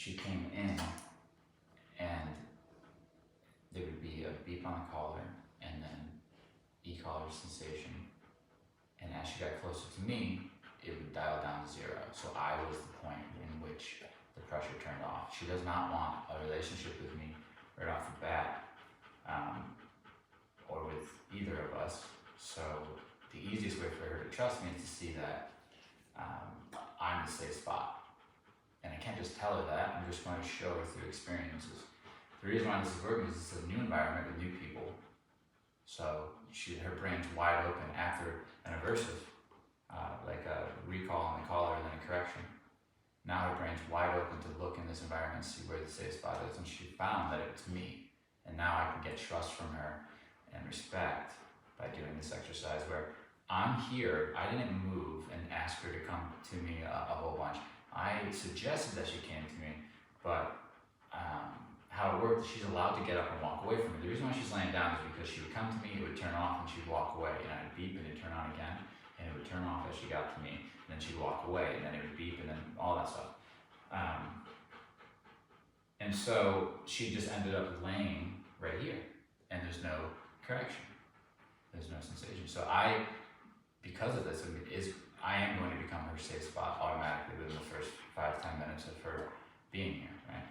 she came in and there would be a beep on the collar and then e-collar sensation. And as she got closer to me, it would dial down to 0. So I was the point in which the pressure turned off. She does not want a relationship with me right off the bat, or with either of us. So the easiest way for her to trust me is to see that I'm the safe spot. And I can't just tell her that, I'm just going to show her through experiences. The reason why this is working is it's a new environment with new people. So her brain's wide open after an aversive, like a recall on the collar and then a correction. Now her brain's wide open to look in this environment and see where the safe spot is, and she found that it's me. And now I can get trust from her and respect by doing this exercise where I'm here, I didn't move and ask her to come to me a whole bunch. I suggested that she came to me, but how it worked, she's allowed to get up and walk away from me. The reason why she's laying down is because she would come to me, it would turn off, and she'd walk away, and I'd beep, and it'd turn on again, and it would turn off as she got to me, and then she'd walk away, and then it would beep, and then all that stuff. And so she just ended up laying right here, and there's no correction. There's no sensation. So because of this, I am going to become her safe spot automatically within the first 5 to 10 minutes of her being here, right?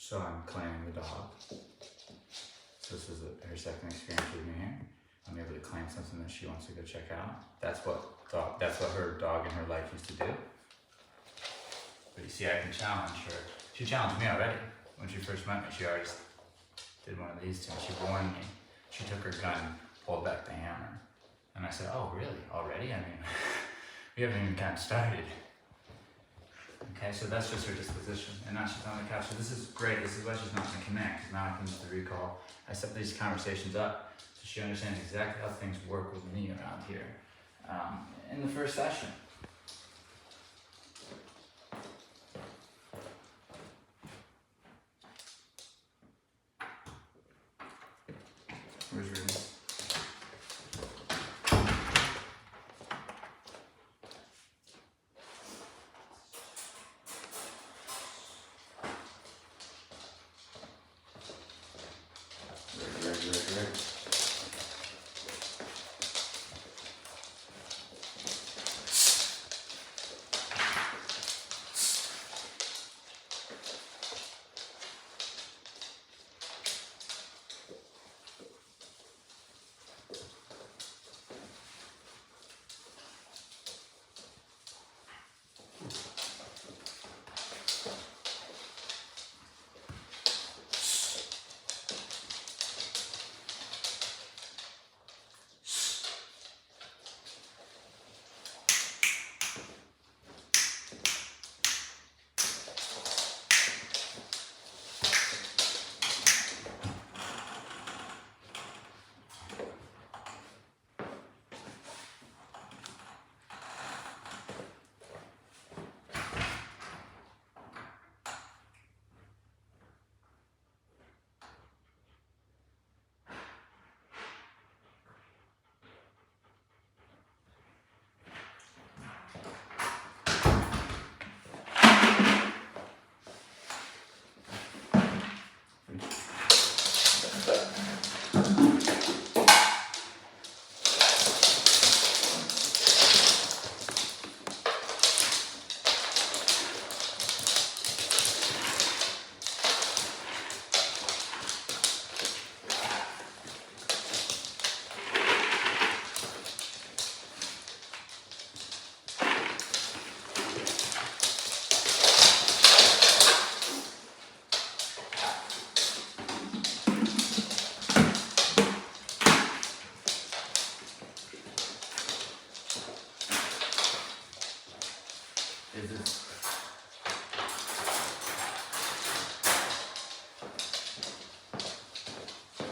So I'm claiming the dog. So this is her second experience with me here. I'm able to claim something that she wants to go check out. That's what her dog in her life used to do. But you see, I can challenge her. She challenged me already. When she first met me, she already did one of these to me. She warned me. She took her gun, pulled back the hammer. And I said, oh, really? Already? I mean, we haven't even gotten started. Okay, so that's just her disposition. And now she's on the couch. So this is great. This is why she's not going to connect. Because now I can use the recall. I set these conversations up so she understands exactly how things work with me around here in the first session. Where's your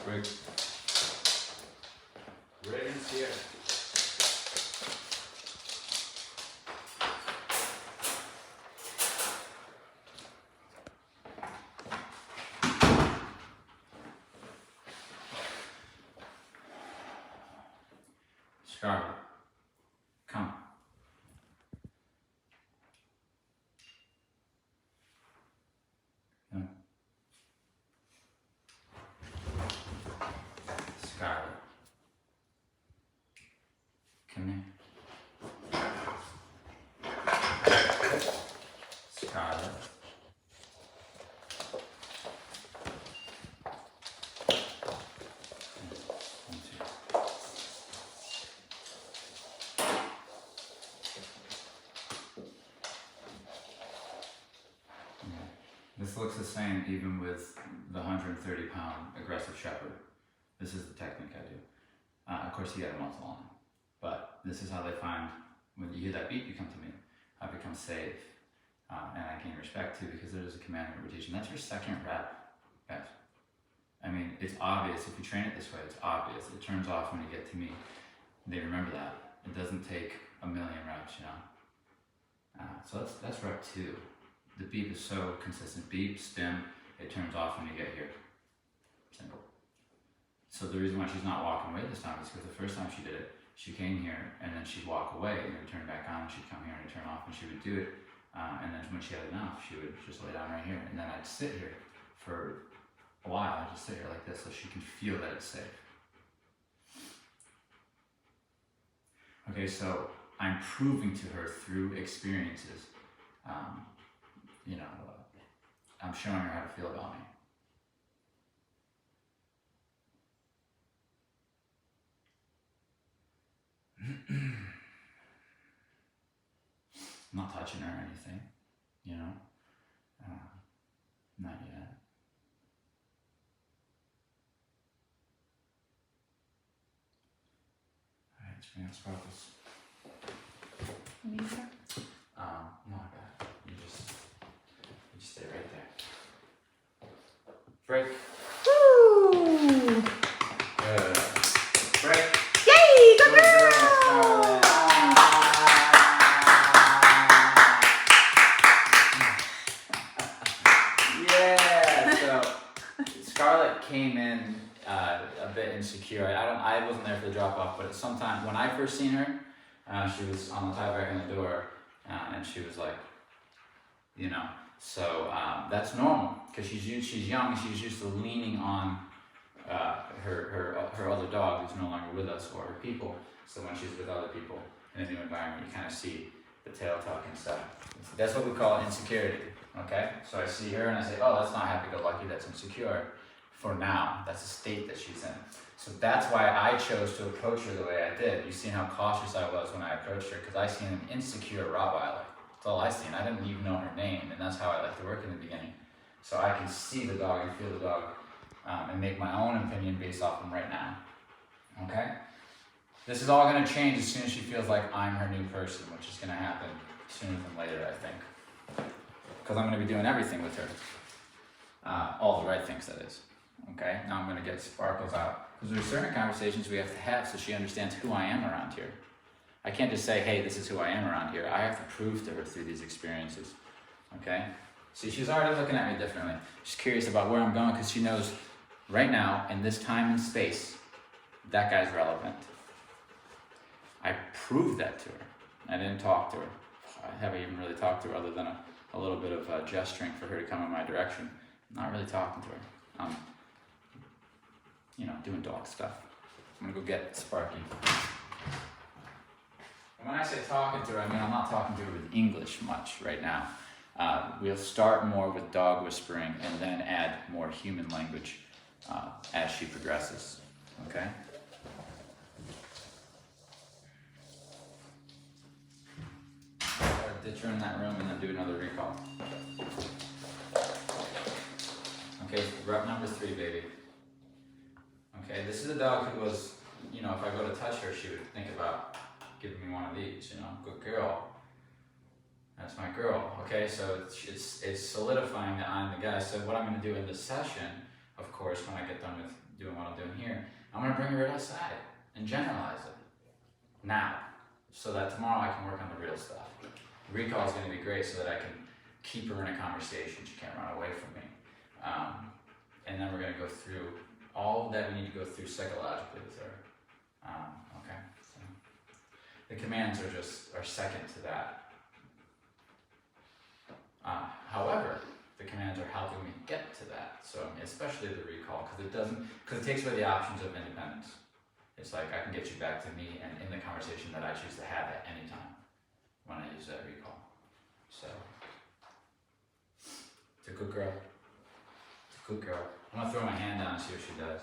break. Riggins here. Scarlett, come. Come. Scarlett, come here. Scarlett. This looks the same even with the 130-pound aggressive shepherd. This is the technique I do. Of course, he had a muzzle on him, but this is how they find when you hear that beat, you come to me. I become safe, and I gain respect too because it is a commandment we're teaching. That's your second rep, guys. I mean, it's obvious if you train it this way. It's obvious. It turns off when you get to me. They remember that. It doesn't take a million reps, you know. So that's rep 2. The beep is so consistent. Beep, stim, it turns off when you get here. Simple. So the reason why she's not walking away this time is because the first time she did it, she came here and then she'd walk away and it would turn back on and she'd come here and it'd turn off and she would do it. And then when she had enough, she would just lay down right here. And then I'd sit here for a while. I'd just sit here like this so she can feel that it's safe. Okay, so I'm proving to her through experiences. I'm showing her how to feel about me. I'm not touching her or anything, you know? Not yet. Alright, let's bring out Sparkles. Me, sir? Not bad. You just stay right there. Break. Woo! Good. Break. Yay! Go Good girl, girl! Scarlett. Yeah. So Scarlett came in a bit insecure. I wasn't there for the drop off, but sometime when I first seen her, she was on the tie back in the door, and she was like, you know. So that's normal because she's young and she's used to leaning on her other dog who's no longer with us or her people. So when she's with other people in a new environment, you kind of see the tail tuck and stuff. That's what we call insecurity. Okay, so I see her and I say, oh, that's not happy-go-lucky, that's insecure. For now, that's the state that she's in. So that's why I chose to approach her the way I did. You've seen how cautious I was when I approached her because I seen an insecure Rottweiler. That's all I seen. I didn't even know her name, and that's how I like to work in the beginning. So I can see the dog and feel the dog and make my own opinion based off them right now. Okay? This is all going to change as soon as she feels like I'm her new person, which is going to happen sooner than later, I think. Because I'm going to be doing everything with her. All the right things, that is. Okay? Now I'm going to get Sparkles out. Because there's certain conversations we have to have so she understands who I am around here. I can't just say, hey, this is who I am around here. I have to prove to her through these experiences. Okay? See, she's already looking at me differently. She's curious about where I'm going because she knows right now, in this time and space, that guy's relevant. I proved that to her. I didn't talk to her. I haven't even really talked to her other than a little bit of gesturing for her to come in my direction. I'm not really talking to her. I'm, doing dog stuff. I'm gonna go get Sparky. And when I say talking to her, I mean I'm not talking to her with English much right now. We'll start more with dog whispering and then add more human language as she progresses. Okay? Ditch her in that room and then do another recall. Okay, rep number 3, baby. Okay, this is a dog who was, if I go to touch her, she would think about giving me one of these, good girl. That's my girl. Okay, so it's solidifying that I'm the guy. So what I'm going to do in this session, of course, when I get done with doing what I'm doing here, I'm gonna bring her right outside and generalize it now, so that tomorrow I can work on the real stuff. The recall is gonna be great so that I can keep her in a conversation. She can't run away from me. And then we're gonna go through all that we need to go through psychologically with her. Okay, so the commands are second to that. However, the commands are helping me get to that. So especially the recall, because it takes away the options of independence. It's like I can get you back to me and in the conversation that I choose to have at any time when I use that recall. So it's a good girl. It's a good girl. I'm gonna throw my hand down and see what she does.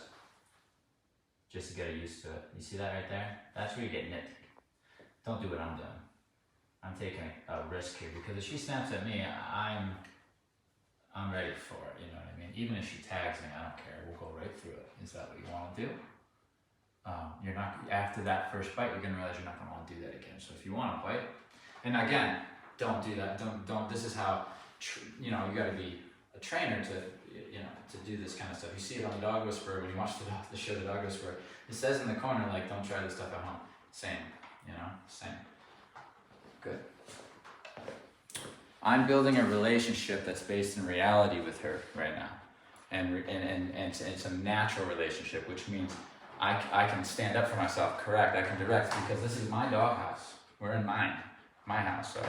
Just to get her used to it. You see that right there? That's where you get nipped. Don't do what I'm doing. I'm taking a risk here because if she snaps at me, I'm ready for it, you know what I mean? Even if she tags me, I don't care. We'll go right through it. Is that what you want to do? You're not, after that first bite, you're gonna realize you're not gonna want to do that again. So if you want to bite, and again, don't do that. Don't. This is how, you know, you got to be a trainer to, you know, to do this kind of stuff. You see it on the Dog Whisperer when you watch the show The Dog Whisperer. It says in the corner like, don't try this stuff at home. Same, you know, same. Good. I'm building a relationship that's based in reality with her right now, and it's a natural relationship, which means I can stand up for myself, correct, I can direct, because this is my doghouse. We're in my house, so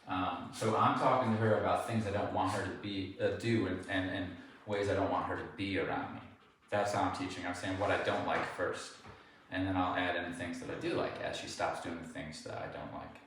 I'm talking to her about things I don't want her to do and ways I don't want her to be around me. That's how I'm teaching. I'm saying what I don't like first, and then I'll add in things that I do like as she stops doing the things that I don't like.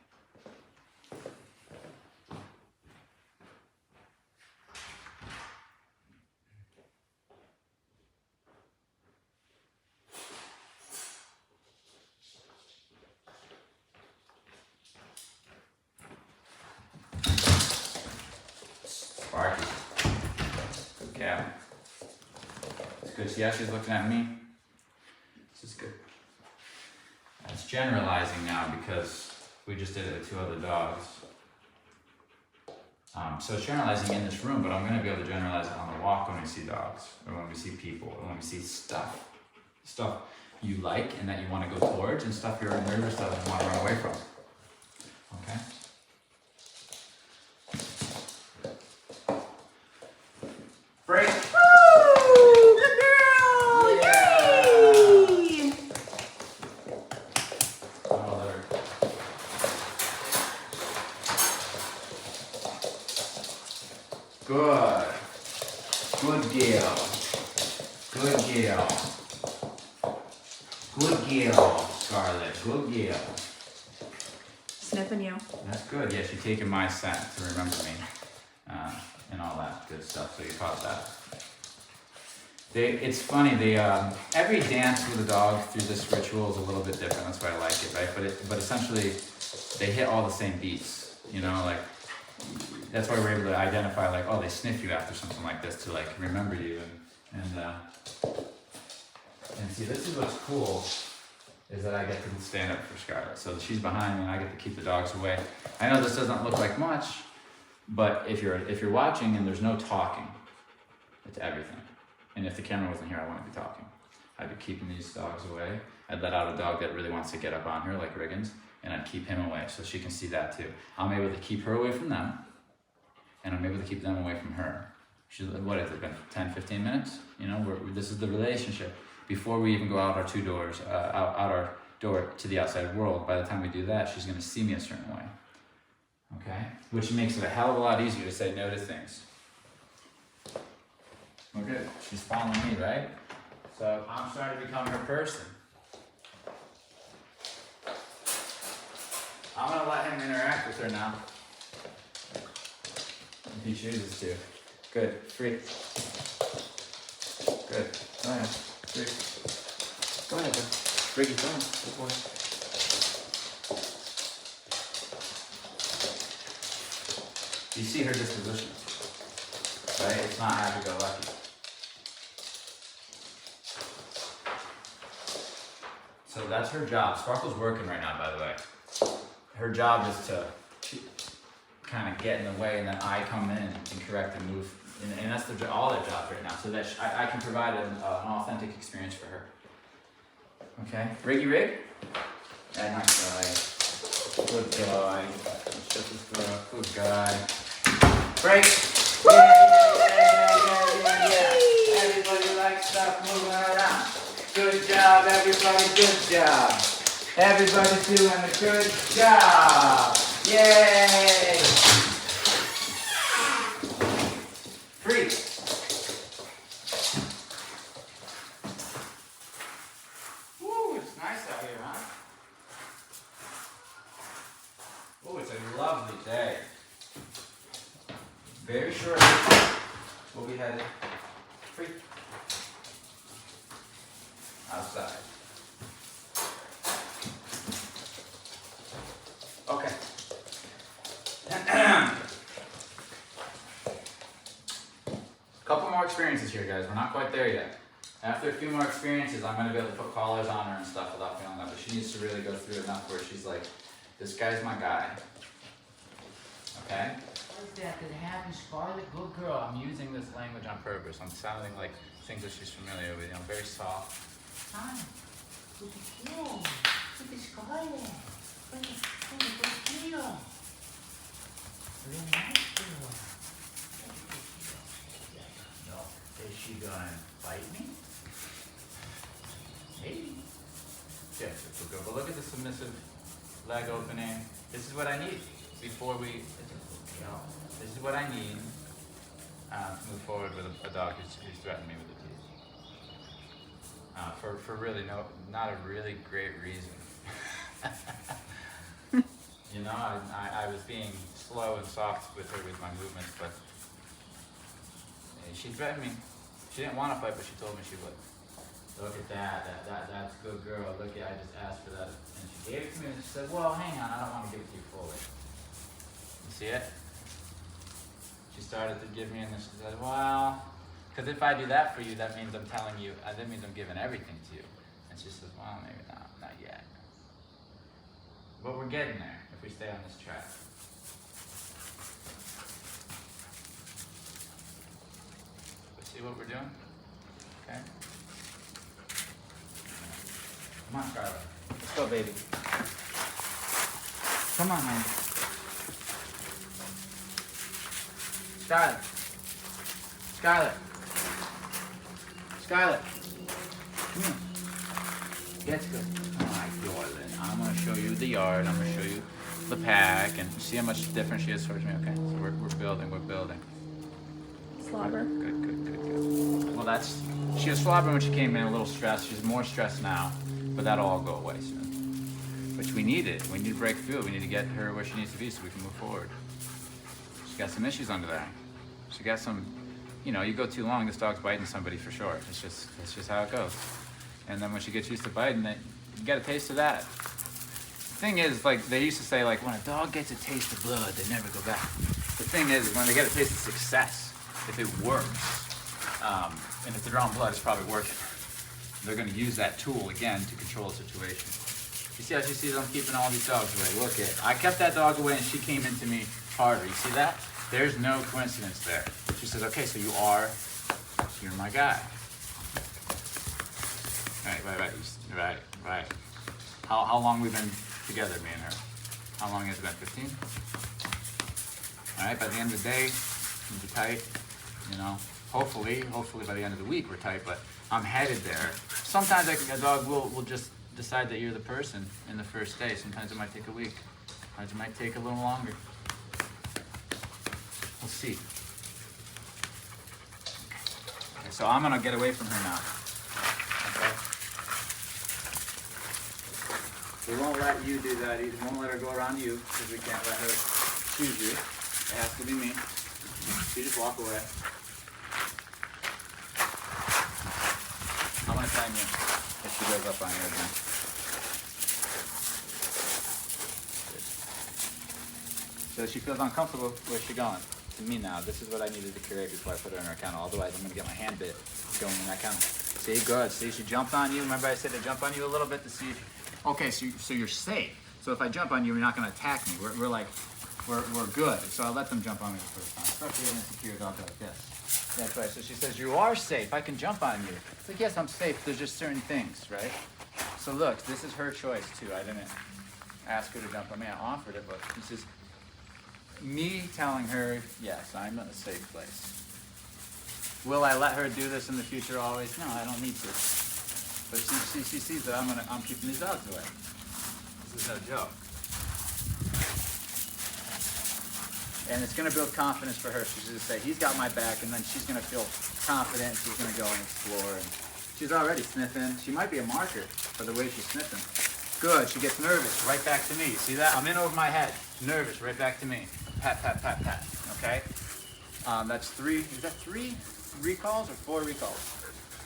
Sparky. Good cat. It's good. See how she's looking at me? This is good. It's generalizing now because we just did it with 2 other dogs. So it's generalizing in this room, but I'm going to be able to generalize it on the walk when we see dogs, or when we see people, or when we see stuff. Stuff you like and that you want to go towards, and stuff you're nervous of and want to run away from. Okay? Break. Woo! Good girl! Yeah. Yay! Oh, there. Good. Good girl. Good girl. Good girl, Scarlett. Good girl. Sniffing you. That's good. Yeah, she's taking my scent to remember me. And all that good stuff, so you caught that. It's funny, every dance with a dog through this ritual is a little bit different, that's why I like it, right? But essentially, they hit all the same beats, you know, like, that's why we're able to identify, like, oh, they sniff you after something like this to, like, remember you, and see, this is what's cool, is that I get to stand up for Scarlett. So she's behind me, and I get to keep the dogs away. I know this doesn't look like much, but if you're watching and there's no talking, it's everything. And if the camera wasn't here, I wouldn't be talking. I'd be keeping these dogs away. I'd let out a dog that really wants to get up on her, like Riggins, and I'd keep him away so she can see that too. I'm able to keep her away from them, and I'm able to keep them away from her. What has it been, 10, 15 minutes? You know, this is the relationship. Before we even go out our 2 doors, out our door to the outside world, by the time we do that, she's gonna see me a certain way. Okay? Which makes it a hell of a lot easier to say no to things. We're good. She's following me, right? So I'm starting to become her person. I'm gonna let him interact with her now. If he chooses to. Good. Free. Good. Go ahead. Free. Go ahead, bud. Briggy, go on. Good boy. You see her disposition, right? It's not happy-go-lucky. So that's her job. Sparkle's working right now, by the way. Her job is to kind of get in the way, and then I come in and correct and And that's all their jobs right now, so that I can provide an authentic experience for her. Okay, Riggy Rig? Yeah, nice guy. Good guy. Shut this door up. Good guy. Break! Yeah. Everybody likes stuff moving around. Good job, everybody, good job. Everybody's doing a good job. Yay! Free. Woo, it's nice out here, huh? Oh, it's a lovely day. Very shortly, we'll be headed free outside. Okay. Couple more experiences here, guys. We're not quite there yet. After a few more experiences, I'm going to be able to put collars on her and stuff without feeling that. But she needs to really go through enough where she's like, this guy's my guy. Okay? What's that that happened, Scarlett? Good girl. I'm using this language on purpose. I'm sounding like things that she's familiar with. You know, very soft. Hi. Good girl. Good Scarlett. Good girl. Really nice girl. No. Is she gonna bite me? Maybe. Yes, it's a good. But look at the submissive leg opening. This is what I need before we. This is what I need to move forward with a dog who's threatened me with the teeth. For really not a really great reason. You know, I was being slow and soft with her with my movements, but she threatened me. She didn't want to fight, but she told me she would. Look at that's a good girl. Look at, I just asked for that, and she gave it to me, and she said, well, hang on, I don't want to give it to you fully. You see it? She started to give me, and then she said, well, because if I do that for you, that means I'm telling you, that means I'm giving everything to you. And she says, well, maybe not yet. But we're getting there if we stay on this track. See what we're doing? Okay. Come on, Scarlett. Let's go, baby. Come on, honey. Scarlett. Scarlett. Scarlett. Come here. That's good. All right, darling. I'm going to show you the yard. I'm going to show you the pack. And see how much different she is towards me? Okay, so we're building. We're building. Slobber. Good. Well, she was slobbering when she came in, a little stressed. She's more stressed now, but that'll all go away soon. Which we need it. We need to break through. We need to get her where she needs to be so we can move forward. She's got some issues under there. She got some, you know, you go too long, this dog's biting somebody for sure. It's just how it goes. And then when she gets used to biting, you get a taste of that. The thing is, like they used to say, like when a dog gets a taste of blood, they never go back. The thing is, when they get a taste of success, if it works, and if their own blood is probably working, they're going to use that tool again to control the situation. You see how she sees I'm keeping all these dogs away? Look at it. I kept that dog away and she came into me harder. You see that? There's no coincidence there. She says, okay, so you're my guy. Right. How long we've been together, me and her? How long has it been? 15? All right, by the end of the day, we'll be tight, you know. Hopefully by the end of the week we're tight, but I'm headed there. Sometimes a dog will just decide that you're the person in the first day. Sometimes it might take a week. Sometimes it might take a little longer. We'll see. Okay, so I'm gonna get away from her now. Okay? We won't let you do that either. We won't let her go around you because we can't let her choose you. It has to be me. You just walk away. I'm gonna time you if she goes up on you again. Good. So she feels uncomfortable. Where's she going? To me now. This is what I needed to create before I put her in her kennel. Otherwise, I'm gonna get my hand bit going in that kennel. See, good. See, she jumped on you. Remember I said to jump on you a little bit to see if... Okay, so you're safe. So if I jump on you, you're not gonna attack me. We're we're good. So I let them jump on me the first time, especially an insecure dog like this. That's right. So she says, you are safe. I can jump on you. It's like, yes, I'm safe. There's just certain things, right? So look, this is her choice too. I didn't ask her to jump on me. I offered it, but this is me telling her, yes, I'm in a safe place. Will I let her do this in the future always? No, I don't need to. But she sees that I'm keeping these dogs away. This is no joke. And it's gonna build confidence for her. She's gonna say, he's got my back, and then she's gonna feel confident. She's gonna go and explore. And she's already sniffing. She might be a marker for the way she's sniffing. Good, she gets nervous, right back to me. See that? I'm in over my head. Nervous, right back to me. Pat, pat, pat, pat, okay? That's three, is that 3 recalls or 4 recalls?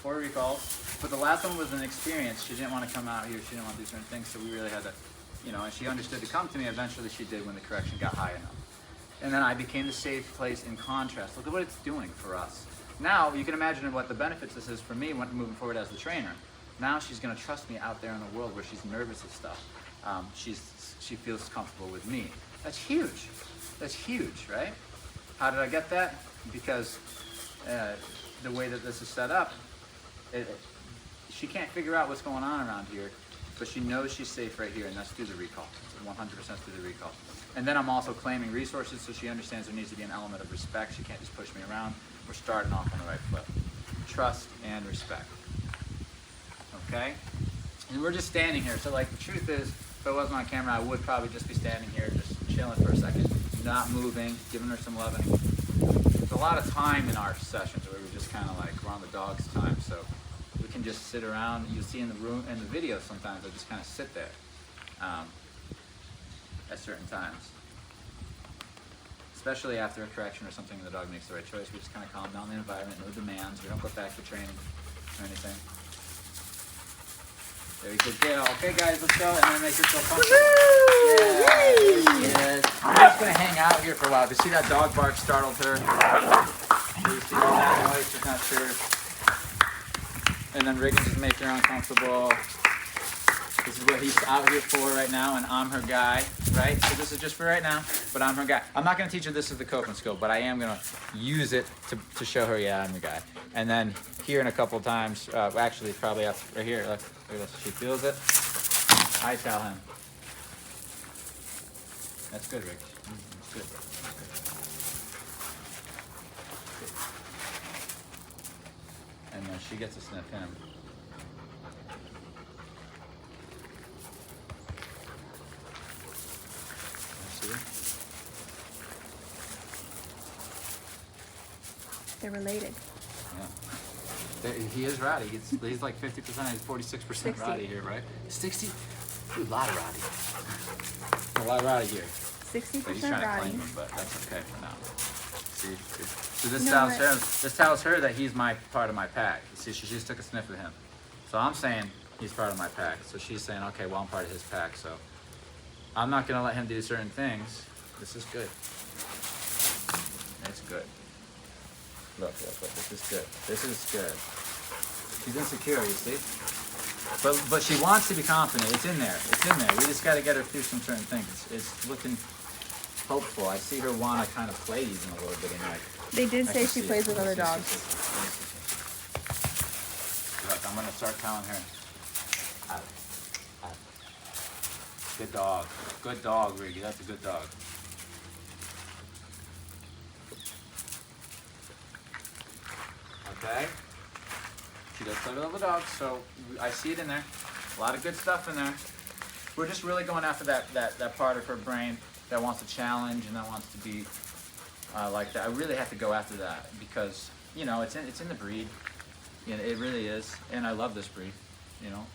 4 recalls. But the last one was an experience. She didn't want to come out here. She didn't want to do certain things, so we really had to, and she understood to come to me. Eventually she did when the correction got high enough. And then I became the safe place in contrast. Look at what it's doing for us. Now, you can imagine what the benefits this is for me when moving forward as the trainer. Now she's going to trust me out there in the world where she's nervous and stuff. She feels comfortable with me. That's huge. That's huge, right? How did I get that? Because the way that this is set up, she can't figure out what's going on around here, but she knows she's safe right here, and that's through the recall. It's 100% through the recall. And then I'm also claiming resources, so she understands there needs to be an element of respect. She can't just push me around. We're starting off on the right foot. Trust and respect. Okay? And we're just standing here. So like the truth is, if I wasn't on camera, I would probably just be standing here, just chilling for a second, not moving, giving her some loving. There's a lot of time in our sessions where we're just kind of like, we're on the dog's time, so we can just sit around. You'll see in the room, in the video sometimes I just kind of sit there at certain times. Especially after a correction or something and the dog makes the right choice, we just kind of calm down the environment, no demands, we don't go back to training or anything. Very good deal. Okay guys, let's go and then make yourself comfortable. Yeah, I'm just gonna hang out here for a while. If you see that dog bark startled her, you see that noise, she's not sure. And then Reagan just make her uncomfortable. This is what he's out here for right now, and I'm her guy, right? So this is just for right now, but I'm her guy. I'm not gonna teach her this is the coping skill, but I am gonna use it to show her, yeah, I'm the guy. And then here in a couple times, actually probably up right here, look at this, she feels it. I tell him. That's good, Rick. That's good. And then she gets to sniff him. They're related. Yeah. He is rowdy. He's like 50%, he's 46% rowdy here, right? 60? Ooh, a lot of rowdy. A lot of rowdy here. 60% He's trying to rowdy. claim him, but that's okay for now. See? So this tells her that he's part of my pack. See, she just took a sniff of him. So I'm saying he's part of my pack. So she's saying, okay, well, I'm part of his pack, so I'm not going to let him do certain things. This is good. It's good. Look, this is good. This is good. She's insecure, you see? But she wants to be confident. It's in there. It's in there. We just got to get her through some certain things. It's looking hopeful. I see her want to kind of play even a little bit in like. They did say she plays with other dogs. Look, I'm going to start telling her. Good dog. Good dog, Riggy. That's a good dog. Okay? She does play with other dogs, so I see it in there. A lot of good stuff in there. We're just really going after that part of her brain that wants to challenge and that wants to be like that. I really have to go after that because, it's in the breed. It really is. And I love this breed.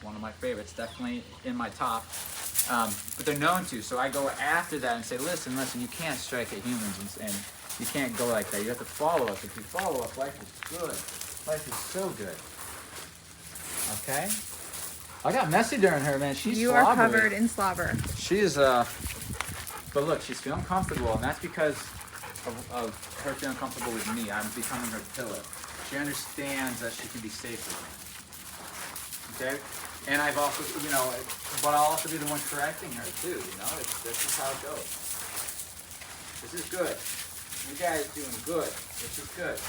One of my favorites, definitely in my top. But they're known to, so I go after that and say, listen, you can't strike at humans and you can't go like that. You have to follow us. If you follow us, life is good. Life is so good. Okay? I got messy during her, man. She's You slobbery. are covered in slobber. She is, but look, she's feeling comfortable, and that's because of her feeling comfortable with me. I'm becoming her pillar. She understands that she can be safe with me. Okay? And I've also, but I'll also be the one correcting her too, this is how it goes. This is good. You guys doing good. This is good.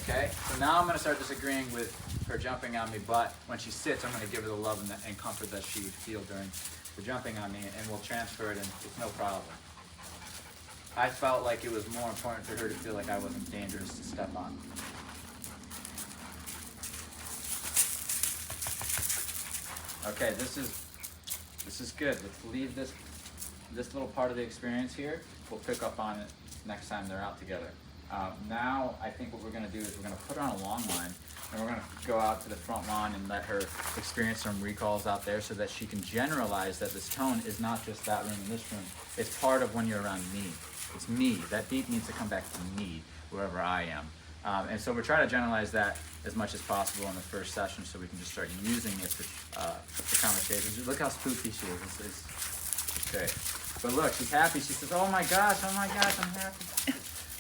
Okay? So now I'm going to start disagreeing with her jumping on me, but when she sits, I'm going to give her the love and comfort that she would feel during the jumping on me, and we'll transfer it, and it's no problem. I felt like it was more important for her to feel like I wasn't dangerous to step on. Okay, this is good. Let's leave this little part of the experience here. We'll pick up on it next time they're out together. Now, I think what we're going to do is we're going to put her on a long line, and we're going to go out to the front lawn and let her experience some recalls out there so that she can generalize that this tone is not just that room and this room. It's part of when you're around me. It's me. That beat needs to come back to me, wherever I am. And so we're trying to generalize that as much as possible in the first session so we can just start using it for conversations. Look how spooky she is. It's great. But look, she's happy. She says, oh my gosh, I'm happy.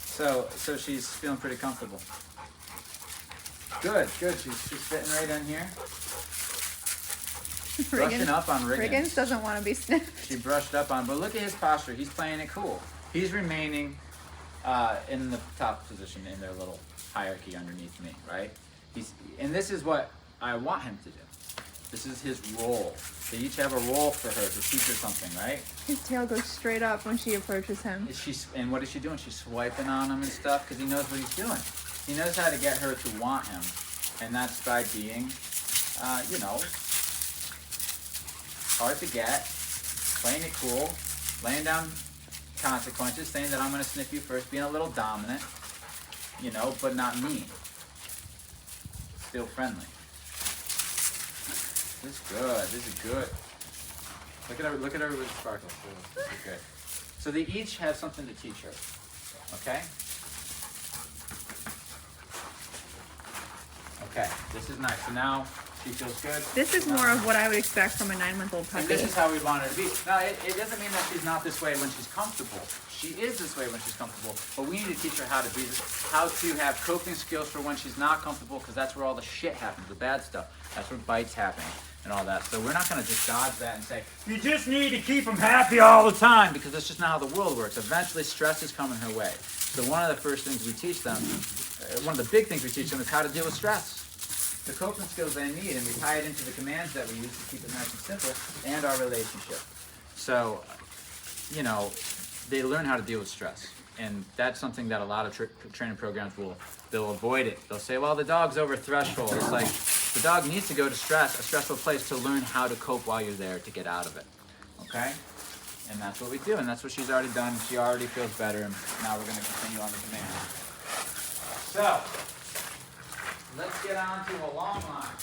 So she's feeling pretty comfortable. Good. She's fitting right in here. Brushing up on Riggins. Riggins doesn't want to be sniffed. She brushed up on, but look at his posture. He's playing it cool. He's remaining in the top position in their little hierarchy underneath me, right? And this is what I want him to do. This is his role. They each have a role for her to teach her something, right? His tail goes straight up when she approaches him. And what is she doing? She's swiping on him and stuff because he knows what he's doing. He knows how to get her to want him, and that's by being, hard to get, playing it cool, laying down consequences, saying that I'm going to sniff you first, being a little dominant, but not mean. Still friendly. This is good. Look at her with sparkles. This is good. So they each have something to teach her. Okay? Okay, this is nice. So now she feels good. This is more of what I would expect from a 9-month-old puppy. And this is how we want her to be. Now, it doesn't mean that she's not this way when she's comfortable. She is this way when she's comfortable, but we need to teach her how to be this, how to have coping skills for when she's not comfortable, because that's where all the shit happens, the bad stuff. That's where bites happen and all that. So we're not going to just dodge that and say, you just need to keep them happy all the time, because that's just not how the world works. Eventually, stress is coming her way. So one of the first things we teach them, one of the big things we teach them is how to deal with stress. The coping skills they need, and we tie it into the commands that we use to keep it nice and simple, and our relationship. So, they learn how to deal with stress, and that's something that a lot of training programs they'll avoid it. They'll say, well, the dog's over threshold. It's like the dog needs to go to a stressful place to learn how to cope while you're there to get out of it. Okay? And that's what we do, and that's what she's already done. She already feels better, and now we're going to continue on the command. So, let's get on to a long line.